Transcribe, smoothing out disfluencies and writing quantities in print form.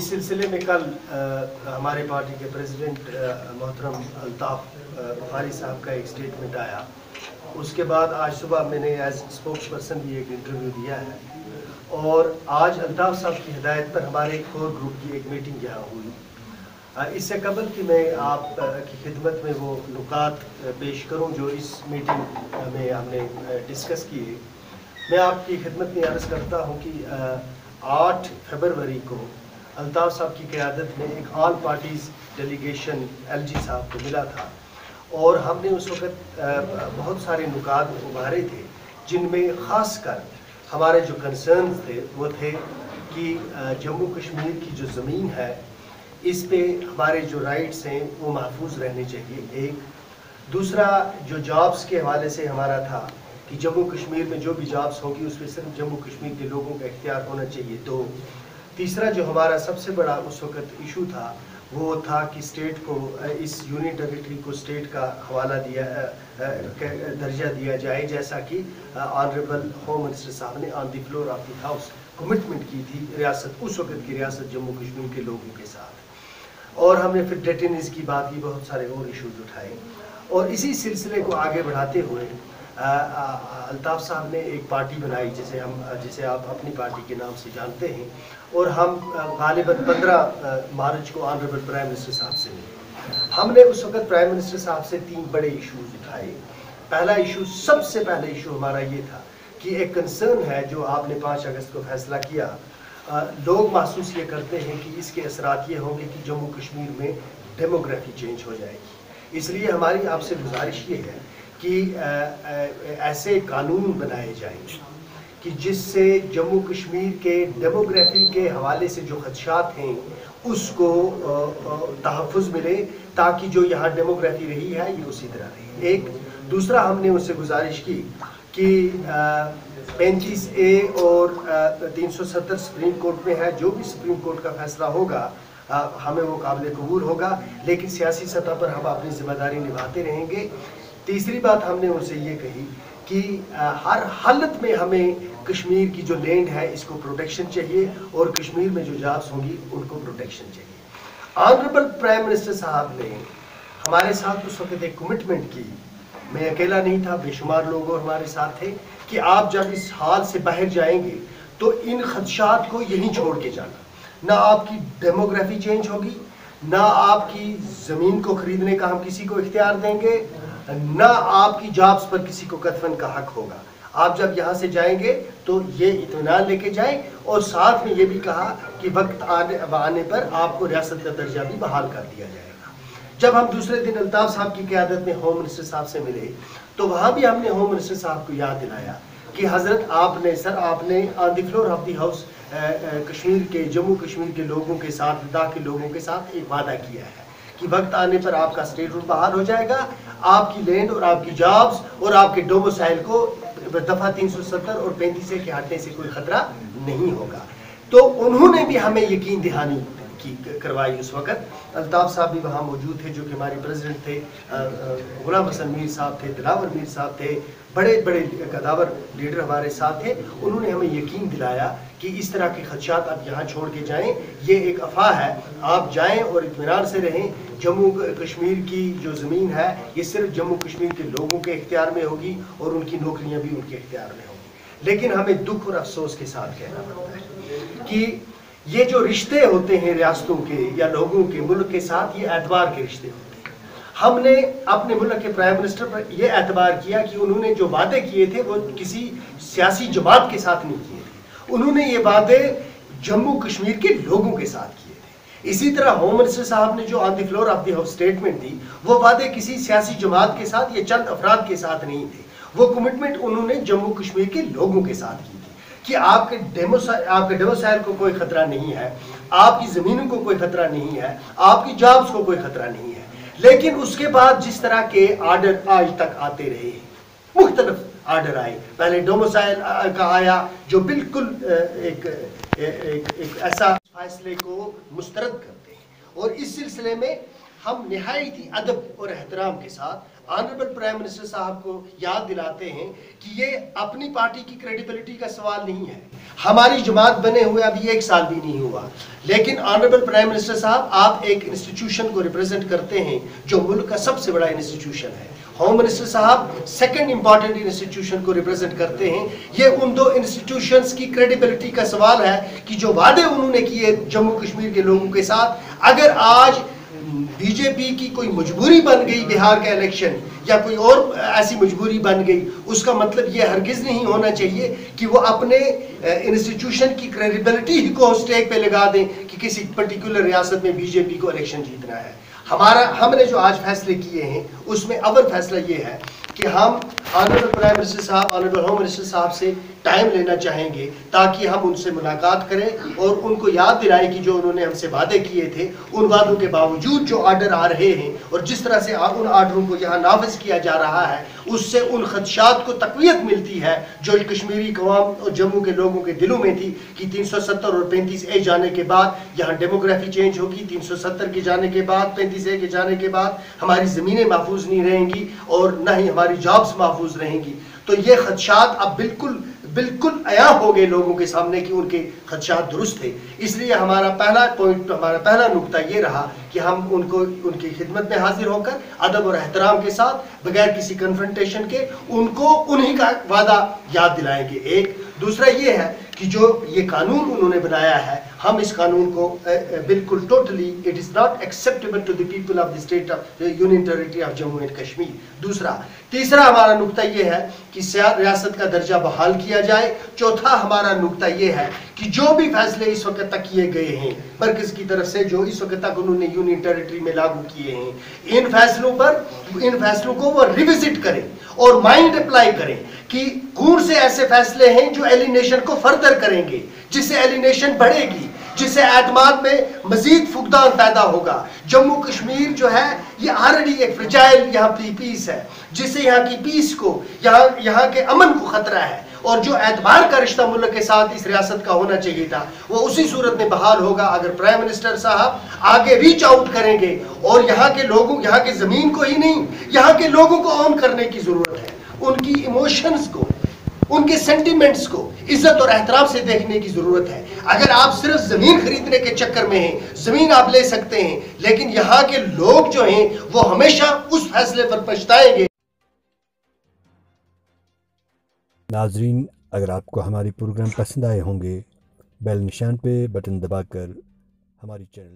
इस सिलसिले में कल हमारे पार्टी के प्रेसिडेंट मोहतरम अल्ताफ बुखारी साहब का एक स्टेटमेंट आया। उसके बाद आज सुबह मैंने एज स्पोक्स पर्सन भी एक इंटरव्यू दिया है और आज अल्ताफ साहब की हिदायत पर हमारे कोर ग्रुप की एक मीटिंग यहाँ हुई। इससे कबल कि मैं आप की खिदमत में वो नुकात पेश करूँ जो इस मीटिंग में हमने डिस्कस किए, मैं आपकी खिदमत में अर्ज़ करता हूँ कि 8 फरवरी को अल्ताफ साहब की क़यादत में एक ऑल पार्टीज़ डेलीगेशन LG साहब को मिला था और हमने उस वक़्त बहुत सारे नुकात उभारे थे, जिनमें ख़ास कर हमारे जो कंसर्न्स थे वो थे कि जम्मू कश्मीर की जो ज़मीन है इस पे हमारे जो राइट्स हैं वो महफूज रहने चाहिए। एक दूसरा जो जॉब्स के हवाले से हमारा था कि जम्मू कश्मीर में जो भी जॉब्स होंगी उस पर सिर्फ जम्मू कश्मीर के लोगों का इख्तियार होना चाहिए। दो, तीसरा जो हमारा सबसे बड़ा उस वक़्त इशू था वो था कि स्टेट को इस यूनियन टेरिटरी को स्टेट का हवाला दिया दर्जा दिया जाए, जैसा कि ऑनरेबल होम मिनिस्टर साहब ने on the floor of the house commitment की थी रियासत, उस वक़्त की रियासत जम्मू कश्मीर के लोगों के साथ। और हमने फिर डेटेनीज़ की बात की, बहुत सारे और इशूज उठाए और इसी सिलसिले को आगे बढ़ाते हुए अल्ताफ साहब ने एक पार्टी बनाई जिसे आप अपनी पार्टी के नाम से जानते हैं और हम गालिबन 15 मार्च को ऑनरेबल प्राइम मिनिस्टर साहब से मिले। हमने उस वक़्त प्राइम मिनिस्टर साहब से 3 बड़े इशूज़ उठाए। पहला इशू, सबसे पहला इशू हमारा ये था कि एक कंसर्न है जो आपने 5 अगस्त को फैसला किया, लोग महसूस ये करते हैं कि इसके असरात ये होंगे कि जम्मू कश्मीर में डेमोग्राफी चेंज हो जाएगी। इसलिए हमारी आपसे गुजारिश ये है कि ऐसे कानून बनाए जाएं कि जिससे जम्मू कश्मीर के डेमोग्राफी के हवाले से जो खदशात हैं उसको तहफ़्फ़ुज़ मिले, ताकि जो यहाँ डेमोग्राफी रही है ये उसी तरह रहे। एक दूसरा, हमने उससे गुजारिश की कि 35A और 370 सुप्रीम कोर्ट में है, जो भी सुप्रीम कोर्ट का फैसला होगा हमें वो काबिल कबूल होगा, लेकिन सियासी सतह पर हम अपनी जिम्मेदारी निभाते रहेंगे। तीसरी बात हमने उनसे ये कही कि हर हालत में हमें कश्मीर की जो लैंड है इसको प्रोटेक्शन चाहिए और कश्मीर में जो जॉब्स होंगी उनको प्रोटेक्शन चाहिए। ऑनरेबल प्राइम मिनिस्टर साहब ने हमारे साथ उस वक्त एक कमिटमेंट की, मैं अकेला नहीं था, बेशुमार लोग और हमारे साथ थे, कि आप जब इस हाल से बाहर जाएंगे तो इन खदशात को यहीं छोड़ के जाना। ना आपकी डेमोग्राफी चेंज होगी, ना आपकी ज़मीन को ख़रीदने का हम किसी को इख्तियार देंगे, ना आपकी जॉब्स पर किसी को कतफन का हक होगा। आप जब यहाँ से जाएंगे तो ये इत्मीनान लेके जाएं और साथ में ये भी कहा कि वक्त आने पर आपको रियासत का दर्जा भी बहाल कर दिया जाएगा। जब हम दूसरे दिन अल्ताफ साहब की क़यादत में होम मिनिस्टर साहब से मिले तो वहाँ भी हमने होम मिनिस्टर साहब को याद दिलाया कि हज़रत आपने on the floor of the house Kashmir के, जम्मू कश्मीर के लोगों के साथ, लद्दाख के लोगों के साथ एक वादा किया है कि वक्त आने पर आपका स्टेट रूल बहाल हो जाएगा, आपकी लैंड और आपकी जॉब्स और आपके डोमिसाइल को दफ़ा 370 और 35A के हटने से कोई खतरा नहीं होगा। तो उन्होंने भी हमें यकीन दहानी करवाई। उस वक़्त अल्ताफ साहब भी वहाँ मौजूद थे, जो कि हमारे प्रेसिडेंट थे, गुलाम हसन मीर साहब थे, दिलावर मीर साहब थे, बड़े बड़े कदावर लीडर हमारे साथ थे। उन्होंने हमें यकीन दिलाया कि इस तरह के खदशात आप यहाँ छोड़ के जाएं, ये एक अफवाह है, आप जाएं और इत्मीनान से रहें। जम्मू कश्मीर की जो ज़मीन है ये सिर्फ जम्मू कश्मीर के लोगों के इख्तियार में होगी और उनकी नौकरियाँ भी उनके इख्तियार में होंगी। लेकिन हमें दुख और अफसोस के साथ कहना पड़ता है कि ये जो रिश्ते होते हैं रियासतों के या लोगों के, मुल्क के साथ, ये एतबार के रिश्ते होते हैं। हमने अपने मुल्क के प्राइम मिनिस्टर पर यह एतबार किया कि उन्होंने जो वादे किए थे वो किसी सियासी जमात के साथ नहीं किए थे, उन्होंने ये वादे जम्मू कश्मीर के लोगों के साथ किए थे। इसी तरह होम मिनिस्टर साहब ने जो on the floor of the house statement दी, वो वादे किसी सियासी जमात के साथ या चंद अफराद के साथ नहीं थे, वो कमिटमेंट उन्होंने जम्मू कश्मीर के लोगों के साथ की थी कि आपके डेमोसाइल को कोई खतरा नहीं है, आपकी ज़मीनों को कोई खतरा नहीं है, आपकी जॉब्स को कोई खतरा नहीं है। लेकिन उसके बाद जिस तरह के आर्डर आज तक आते रहे, मुख्तलिफ आर्डर आए, पहले डोमिसाइल का आया जो बिल्कुल एक ऐसा फैसले को मुस्तरद करते हैं और इस सिलसिले में हम निहायती अदब और एहतराम के साथ ऑनरेबल प्राइम मिनिस्टर साहब को याद दिलाते हैं कि ये अपनी पार्टी की क्रेडिबिलिटी का सवाल नहीं है। हमारी जमात बने हुए अभी 1 साल भी नहीं हुआ, लेकिन ऑनरेबल प्राइम मिनिस्टर साहब, आप एक इंस्टीट्यूशन को रिप्रेजेंट करते हैं जो मुल्क का सबसे बड़ा इंस्टीट्यूशन है। होम मिनिस्टर साहब सेकंड इंपॉर्टेंट इंस्टीट्यूशन को रिप्रेजेंट करते हैं। ये उन 2 इंस्टीट्यूशंस की क्रेडिबिलिटी का सवाल है कि जो वादे उन्होंने किए जम्मू कश्मीर के लोगों के साथ, अगर आज बीजेपी की कोई मजबूरी बन गई बिहार का इलेक्शन या कोई और ऐसी मजबूरी बन गई, उसका मतलब ये हरगिज नहीं होना चाहिए कि वो अपने इंस्टीट्यूशन की क्रेडिबिलिटी ही को स्टेक पे लगा दें कि किसी पर्टिकुलर रियासत में बीजेपी को इलेक्शन जीतना है। हमने जो आज फैसले किए हैं उसमें अव्वल फैसला ये है कि हम ऑनरेबल प्राइम मिनिस्टर साहब, ऑनरेबल होम मिनिस्टर साहब से टाइम लेना चाहेंगे ताकि हम उनसे मुलाकात करें और उनको याद दिलाएं कि जो उन्होंने हमसे वादे किए थे, उन वादों के बावजूद जो आर्डर आ रहे हैं और जिस तरह से उन आर्डरों को यहाँ नाफिज किया जा रहा है, उससे उन खदशात को तक़वियत मिलती है जो कश्मीरी कौम और जम्मू के लोगों के दिलों में थी कि 370 और 35A जाने के बाद यहाँ डेमोग्राफी चेंज होगी, 370 के जाने के बाद, 35A के जाने के बाद हमारी ज़मीनें महफूज नहीं रहेंगी और न ही हमारी जॉब्स महफूज रहेंगी। तो ये खदशात अब बिल्कुल आया हो गए लोगों के सामने कि उनके खदशात दुरुस्त थे। इसलिए हमारा पहला पॉइंट, हमारा पहला नुक्ता ये रहा कि हम उनको उनकी खिदमत में हाजिर होकर अदब और एहतराम के साथ बगैर किसी कन्फ्रंटेशन के उनको उन्हीं का वादा याद दिलाएंगे। एक दूसरा ये है कि जो ये कानून उन्होंने बनाया है, हम इस कानून को बिल्कुल totally it is not acceptable to the people of the state of union territory of Jammu and Kashmir. तीसरा हमारा नुक्ता ये है कि रियासत का दर्जा बहाल किया जाए। चौथा हमारा नुक्ता ये है कि जो भी फैसले इस वक्त तक किए गए हैं मरकज की तरफ से, जो इस वक्त तक उन्होंने यूनियन टेरिटरी में लागू किए हैं, इन फैसलों को वो रिविजिट करें और माइंड अप्लाई करें कि कौन से ऐसे फैसले हैं जो एलिनेशन को फर्दर करेंगे, जिससे एलिनेशन बढ़ेगी, जिससे एतमाद में मजीद फुकदान पैदा होगा। जम्मू कश्मीर जो है ये ऑलरेडी एक फ्रेजाइल यहाँ की पीस है, जिससे यहाँ की पीस को, यहाँ के अमन को खतरा है, और जो एतबार का रिश्ता मुल्क के साथ इस रियासत का होना चाहिए था वो उसी सूरत में बहाल होगा अगर प्राइम मिनिस्टर साहब आगे रीच आउट करेंगे और यहाँ के लोगों, यहाँ के ज़मीन को ही नहीं, यहाँ के लोगों को ऑन करने की ज़रूरत है। उनकी इमोशंस को, उनके सेंटिमेंट्स को इज्जत और एहतराम से देखने की जरूरत है। अगर आप सिर्फ जमीन खरीदने के चक्कर में हैं, जमीन आप ले सकते हैं, लेकिन यहाँ के लोग जो हैं वो हमेशा उस फैसले पर पछताएंगे। नाजरीन, अगर आपको हमारी प्रोग्राम पसंद आए होंगे, बेल निशान पे बटन दबाकर हमारी चैनल